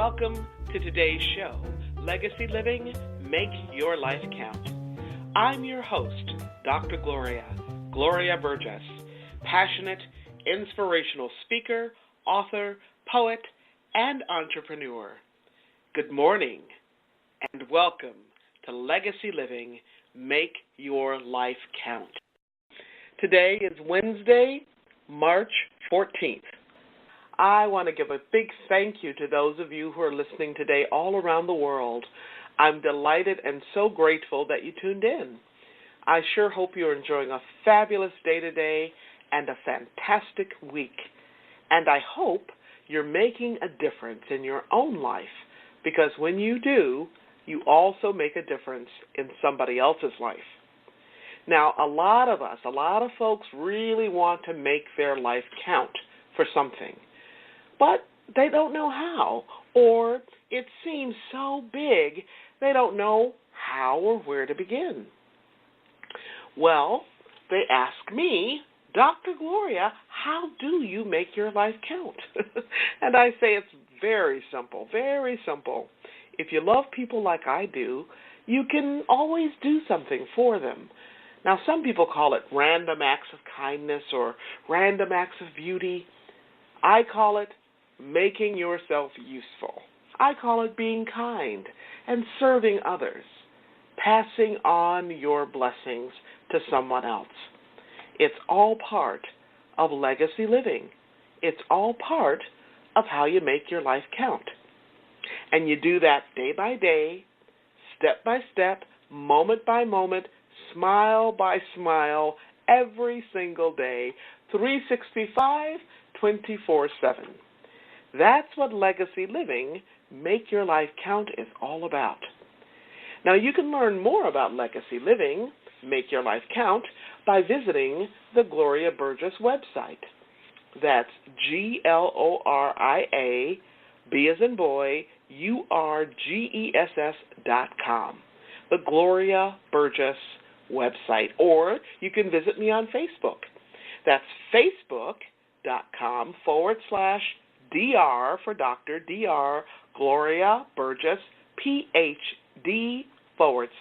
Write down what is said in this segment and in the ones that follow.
Welcome to today's show, Legacy Living, Make Your Life Count. I'm your host, Dr. Gloria Burgess, passionate, inspirational speaker, author, poet, and entrepreneur. Good morning, and welcome to Legacy Living, Make Your Life Count. Today is Wednesday, March 14th. I want to give a big thank you to those of you who are listening today all around the world. I'm delighted and so grateful that you tuned in. I sure hope you're enjoying a fabulous day today and a fantastic week. And I hope you're making a difference in your own life, because when you do, you also make a difference in somebody else's life. Now, a lot of folks really want to make their life count for something, but they don't know how, or it seems so big they don't know how or where to begin. Well, they ask me, Dr. Gloria, how do you make your life count? And I say it's very simple, very simple. If you love people like I do, you can always do something for them. Now, some people call it random acts of kindness or random acts of beauty. I call it making yourself useful. I call it being kind and serving others, passing on your blessings to someone else. It's all part of legacy living. It's all part of how you make your life count. And you do that day by day, step by step, moment by moment, smile by smile, every single day, 365, 24/7. That's what legacy living, make your life count, is all about. Now, you can learn more about legacy living, make your life count, by visiting the Gloria Burgess website. That's GLORIA, B as in boy, URGESS.com. The Gloria Burgess website. Or you can visit me on Facebook. That's Facebook.com/DR for Dr. DR Gloria Burgess, PhD /.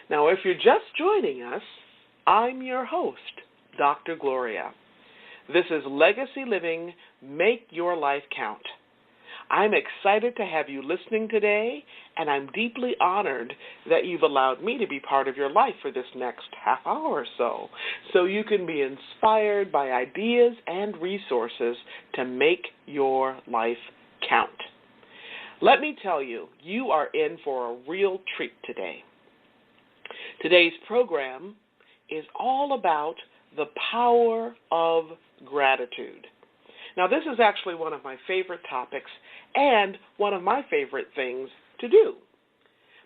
Now, if you're just joining us, I'm your host, Dr. Gloria. This is Legacy Living, Make Your Life Count. I'm excited to have you listening today, and I'm deeply honored that you've allowed me to be part of your life for this next half hour or so you can be inspired by ideas and resources to make your life count. Let me tell you, you are in for a real treat today. Today's program is all about the power of gratitude. Now, this is actually one of my favorite topics and one of my favorite things to do.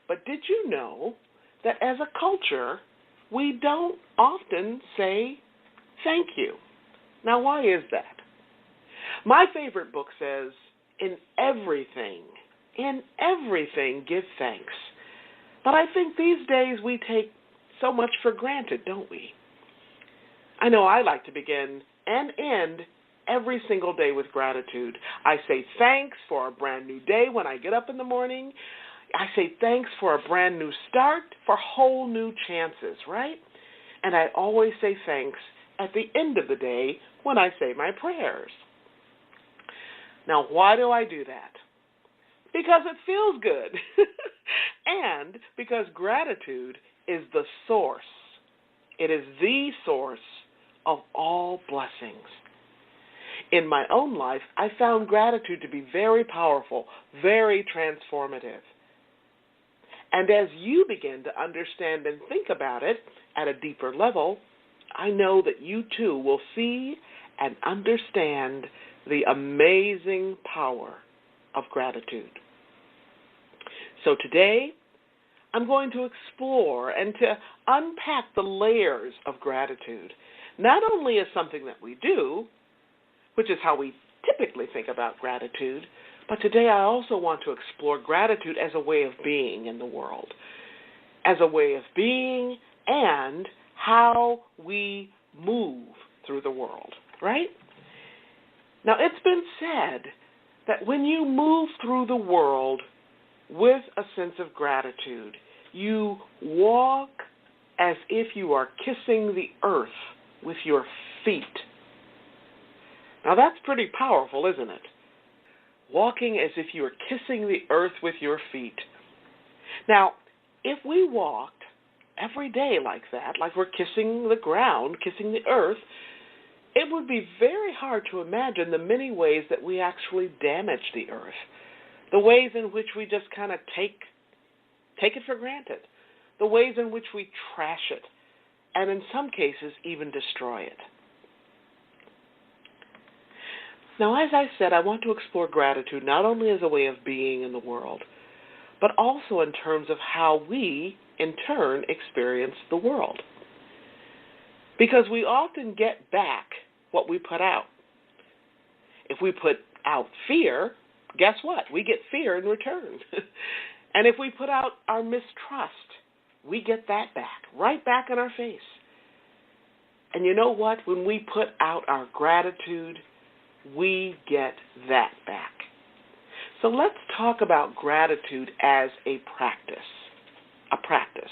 But did you know that as a culture, we don't often say thank you? Now, why is that? My favorite book says, in everything, give thanks. But I think these days we take so much for granted, don't we? I know I like to begin and end every single day with gratitude. I say thanks for a brand new day when I get up in the morning. I say thanks for a brand new start, for whole new chances, right? And I always say thanks at the end of the day when I say my prayers. Now, why do I do that? Because it feels good. And because gratitude is the source. It is the source of all blessings. In my own life, I found gratitude to be very powerful, very transformative. And as you begin to understand and think about it at a deeper level, I know that you too will see and understand the amazing power of gratitude. So today, I'm going to explore and to unpack the layers of gratitude, not only as something that we do, which is how we typically think about gratitude, but today I also want to explore gratitude as a way of being in the world, as a way of being and how we move through the world, right? Now, it's been said that when you move through the world with a sense of gratitude, you walk as if you are kissing the earth with your feet. Now that's pretty powerful, isn't it? Walking as if you are kissing the earth with your feet. Now, if we walked every day like that, like we're kissing the ground, kissing the earth, it would be very hard to imagine the many ways that we actually damage the earth, the ways in which we just kind of take it for granted, the ways in which we trash it, and in some cases even destroy it. Now, as I said, I want to explore gratitude not only as a way of being in the world, but also in terms of how we, in turn, experience the world. Because we often get back what we put out. If we put out fear, guess what? We get fear in return. And if we put out our mistrust, we get that back, right back in our face. And you know what? When we put out our gratitude, we get that back. So let's talk about gratitude as a practice. A practice.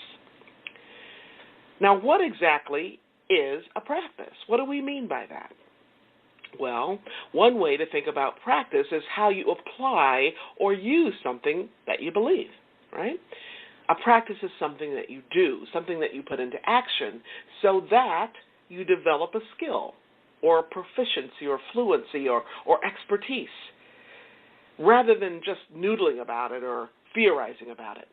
Now, what exactly is a practice? What do we mean by that? Well, one way to think about practice is how you apply or use something that you believe, right? A practice is something that you do, something that you put into action so that you develop a skill or a proficiency or fluency or expertise rather than just noodling about it or theorizing about it.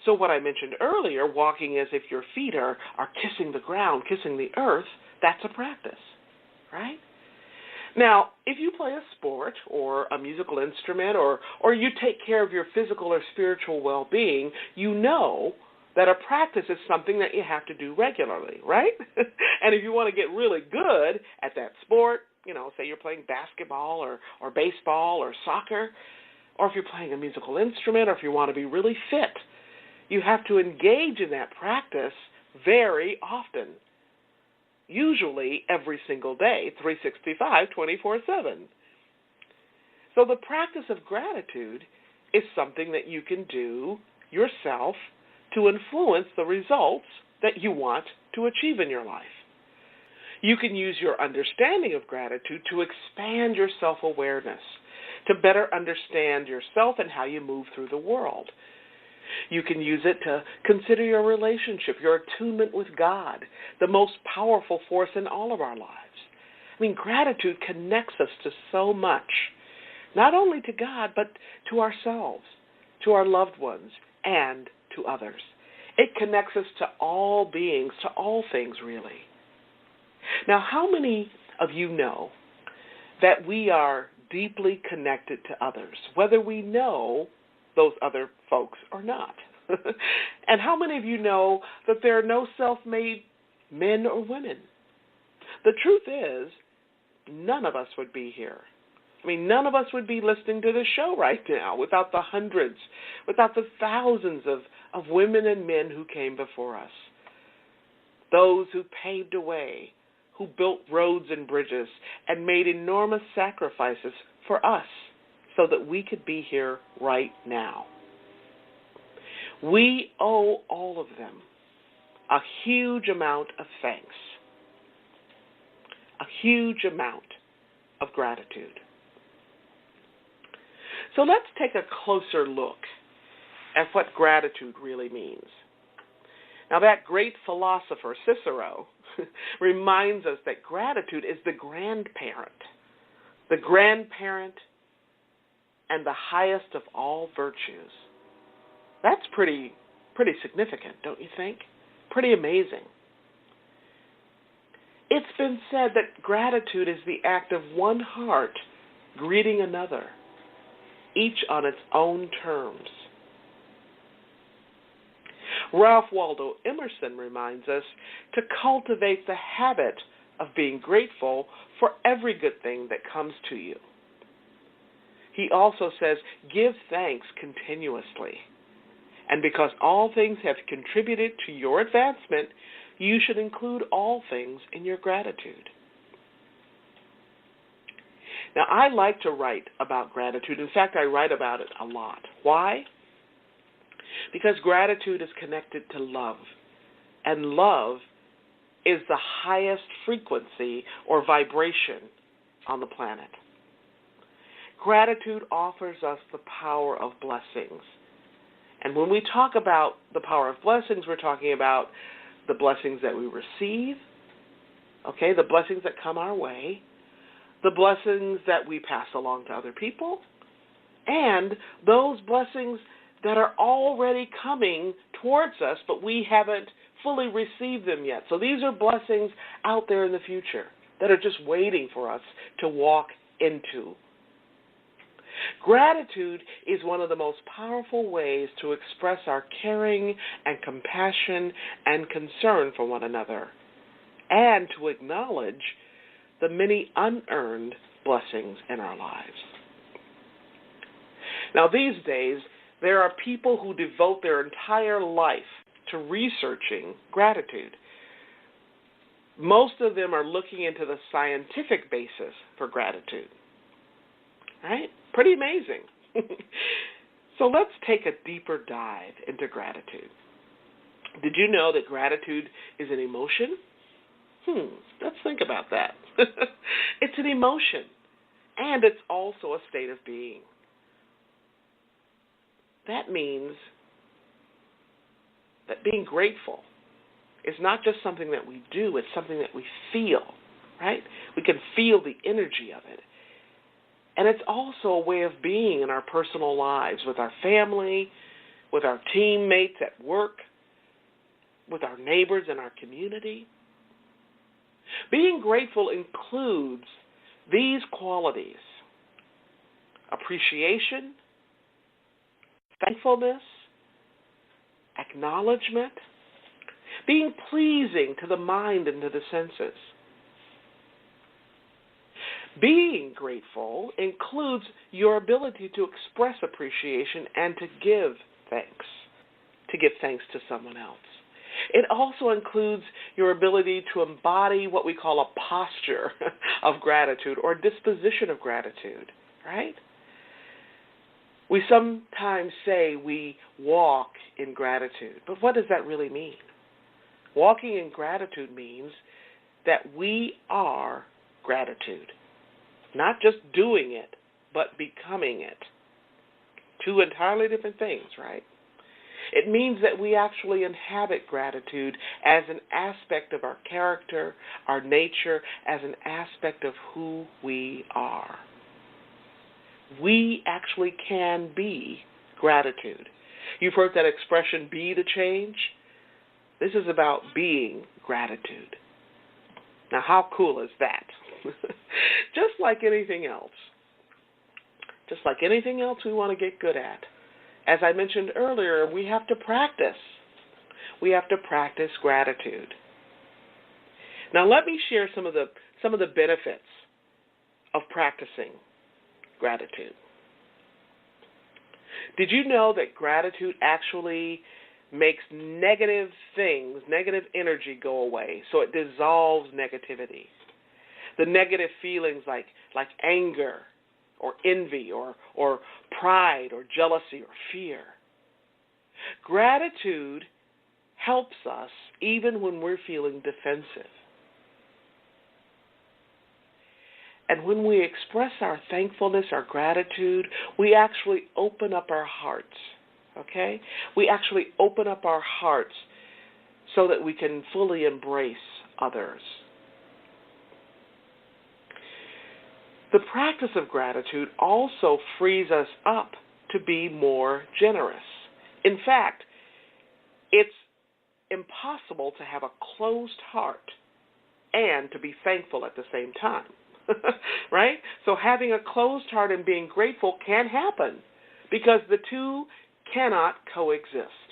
So what I mentioned earlier, walking as if your feet are kissing the ground, kissing the earth, that's a practice, right? Now, if you play a sport or a musical instrument or you take care of your physical or spiritual well-being, you know that a practice is something that you have to do regularly, right? And if you want to get really good at that sport, say you're playing basketball or baseball or soccer, or if you're playing a musical instrument, or if you want to be really fit, you have to engage in that practice very often, usually every single day, 365, 24/7. So the practice of gratitude is something that you can do yourself to influence the results that you want to achieve in your life. You can use your understanding of gratitude to expand your self-awareness, to better understand yourself and how you move through the world. You can use it to consider your relationship, your attunement with God, the most powerful force in all of our lives. I mean, gratitude connects us to so much, not only to God, but to ourselves, to our loved ones, and to others. It connects us to all beings, to all things, really. Now, how many of you know that we are deeply connected to others, whether we know those other folks or not? And how many of you know that there are no self-made men or women? The truth is, none of us would be here. I mean, none of us would be listening to this show right now without the hundreds, without the thousands of women and men who came before us. Those who paved a way, who built roads and bridges and made enormous sacrifices for us so that we could be here right now. We owe all of them a huge amount of thanks, a huge amount of gratitude. So let's take a closer look at what gratitude really means. Now, that great philosopher, Cicero, reminds us that gratitude is the grandparent and the highest of all virtues. That's pretty significant, don't you think? Pretty amazing. It's been said that gratitude is the act of one heart greeting another, each on its own terms. Ralph Waldo Emerson reminds us to cultivate the habit of being grateful for every good thing that comes to you. He also says, give thanks continuously. And because all things have contributed to your advancement, you should include all things in your gratitude. Now, I like to write about gratitude. In fact, I write about it a lot. Why? Because gratitude is connected to love, and love is the highest frequency or vibration on the planet. Gratitude offers us the power of blessings. And when we talk about the power of blessings, we're talking about the blessings that we receive, okay, the blessings that come our way, the blessings that we pass along to other people, and those blessings that are already coming towards us, but we haven't fully received them yet. So these are blessings out there in the future that are just waiting for us to walk into. Gratitude is one of the most powerful ways to express our caring and compassion and concern for one another, and to acknowledge the many unearned blessings in our lives. Now, these days, there are people who devote their entire life to researching gratitude. Most of them are looking into the scientific basis for gratitude. Right? Pretty amazing. So let's take a deeper dive into gratitude. Did you know that gratitude is an emotion? Let's think about that. It's an emotion, and it's also a state of being. That means that being grateful is not just something that we do, it's something that we feel, right? We can feel the energy of it. And it's also a way of being in our personal lives, with our family, with our teammates at work, with our neighbors in our community. Being grateful includes these qualities: appreciation, thankfulness, acknowledgement, being pleasing to the mind and to the senses. Being grateful includes your ability to express appreciation and to give thanks to someone else. It also includes your ability to embody what we call a posture of gratitude or disposition of gratitude, right? We sometimes say we walk in gratitude, but what does that really mean? Walking in gratitude means that we are gratitude. Not just doing it, but becoming it. Two entirely different things, right? It means that we actually inhabit gratitude as an aspect of our character, our nature, as an aspect of who we are. We actually can be gratitude. You've heard that expression, be the change? This is about being gratitude. Now, how cool is that? Just like anything else, we want to get good at. As I mentioned earlier, we have to practice. We have to practice gratitude. Now, let me share some of the benefits of practicing gratitude. Did you know that gratitude actually makes negative energy go away? So it dissolves negativity. The negative feelings like anger or envy or pride or jealousy or fear. Gratitude helps us even when we're feeling defensive. And when we express our thankfulness, our gratitude, we actually open up our hearts, okay? We actually open up our hearts so that we can fully embrace others. The practice of gratitude also frees us up to be more generous. In fact, it's impossible to have a closed heart and to be thankful at the same time, right? So having a closed heart and being grateful can happen because the two cannot coexist.